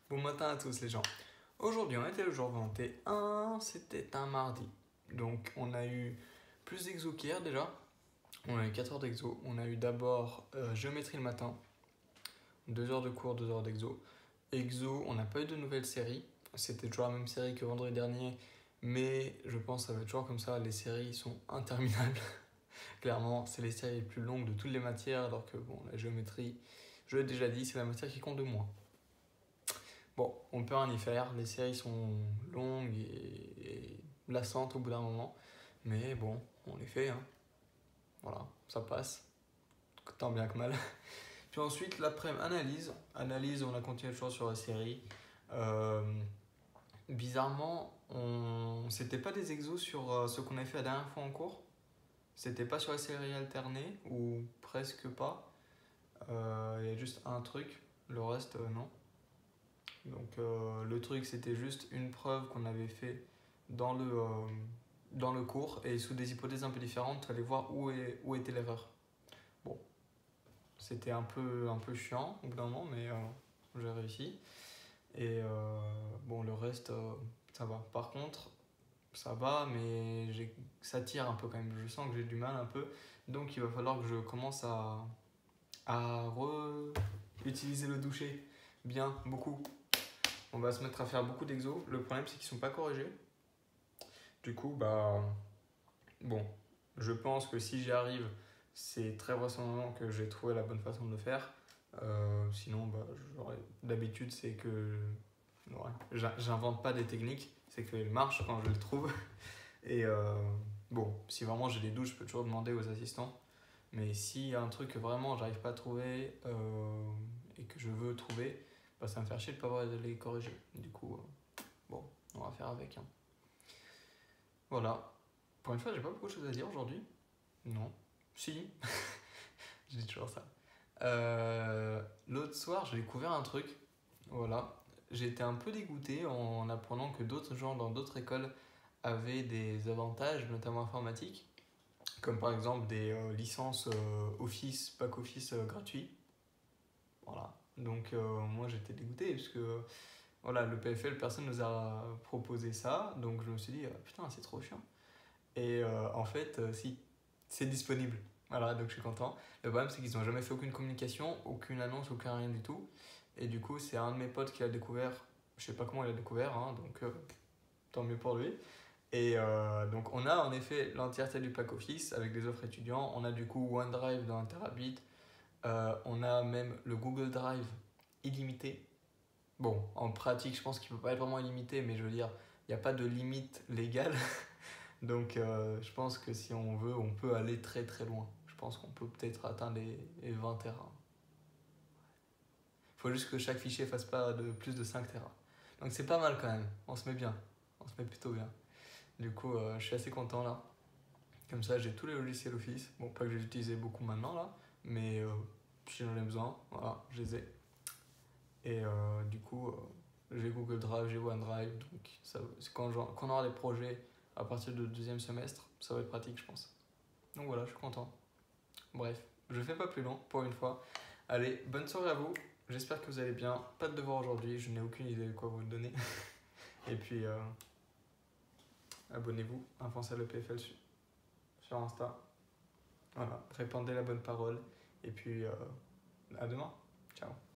Bon matin à tous les gens. Aujourd'hui on était le jour 21, c'était un mardi. Donc on a eu plus d'exos qu'hier déjà. On a eu 4 heures d'exo. On a eu d'abord géométrie le matin, 2 heures de cours, 2 heures d'exo. Exo, on n'a pas eu de nouvelle série. C'était toujours la même série que vendredi dernier. Mais je pense que ça va être toujours comme ça. Les séries sont interminables. Clairement, c'est les séries les plus longues de toutes les matières. Alors que bon, la géométrie, je l'ai déjà dit, c'est la matière qui compte de moins. Bon, on peut rien y faire, les séries sont longues et lassantes au bout d'un moment, mais bon, on les fait, hein. Voilà, ça passe, tant bien que mal. Puis ensuite, l'après-midi, analyse, on a continué toujours sur la série. Euh, Bizarrement, c'était pas des exos sur ce qu'on avait fait la dernière fois en cours, c'était pas sur la série alternée, ou presque pas. Il y a juste un truc, le reste, non. Donc le truc c'était juste une preuve qu'on avait fait dans le cours et sous des hypothèses un peu différentes, il fallait voir où était l'erreur. Bon, c'était un peu chiant au bout d'un moment, mais j'ai réussi. Et bon, le reste, ça va. Par contre, ça va, mais ça tire un peu quand même. Je sens que j'ai du mal un peu. Donc il va falloir que je commence à utiliser le doucher. Bien, beaucoup. On va se mettre à faire beaucoup d'exos. Le problème, c'est qu'ils ne sont pas corrigés. Du coup, bah, bon, je pense que si j'y arrive, c'est très vraisemblablement que j'ai trouvé la bonne façon de le faire. Sinon, bah, d'habitude, c'est que ouais, j'invente pas des techniques, c'est qu'elles marchent quand je les trouve. Et bon, si vraiment j'ai des doutes, je peux toujours demander aux assistants. Mais s'il y a un truc que vraiment j'arrive pas à trouver et que je veux trouver, bah, ça va me faire chier de ne pas avoir de les corriger. Du coup, bon, on va faire avec, hein. Voilà. Pour une fois, j'ai pas beaucoup de choses à dire aujourd'hui. Non. Si. Je dis toujours ça. L'autre soir, j'ai découvert un truc. Voilà. J'ai été un peu dégoûté en apprenant que d'autres gens dans d'autres écoles avaient des avantages, notamment informatiques, comme par exemple des licences Office, Pack Office gratuits. Voilà. Donc moi j'étais dégoûté parce que voilà, le PFL, personne nous a proposé ça, donc je me suis dit putain c'est trop chiant. Et en fait si, c'est disponible. Voilà, donc je suis content. Le problème c'est qu'ils n'ont jamais fait aucune communication, aucune annonce, aucun rien du tout. Et du coup c'est un de mes potes qui l'a découvert, je sais pas comment il a découvert, hein, donc tant mieux pour lui. Et donc on a en effet l'entièreté du pack office avec des offres étudiants. On a du coup OneDrive dans 1 Tb. On a même le Google Drive illimité. Bon, en pratique, je pense qu'il ne peut pas être vraiment illimité, mais je veux dire, il n'y a pas de limite légale. Donc je pense que si on veut, on peut aller très très loin. Je pense qu'on peut peut-être atteindre les 20 Tera. Il faut juste que chaque fichier fasse pas de plus de 5 Tera. Donc c'est pas mal quand même, on se met bien. On se met plutôt bien. Du coup, je suis assez content là. Comme ça, j'ai tous les logiciels Office. Bon, pas que j'ai utilisé beaucoup maintenant là, mais si j'en ai besoin, voilà, je les ai. Et du coup, j'ai Google Drive, j'ai OneDrive. Donc, quand on aura des projets à partir du deuxième semestre, ça va être pratique, je pense. Donc voilà, je suis content. Bref, je fais pas plus long pour une fois. Allez, bonne soirée à vous. J'espère que vous allez bien. Pas de devoir aujourd'hui, je n'ai aucune idée de quoi vous donner. Et puis, abonnez-vous, avancez le PFL sur Insta. Voilà, répandez la bonne parole. Et puis, à demain. Ciao.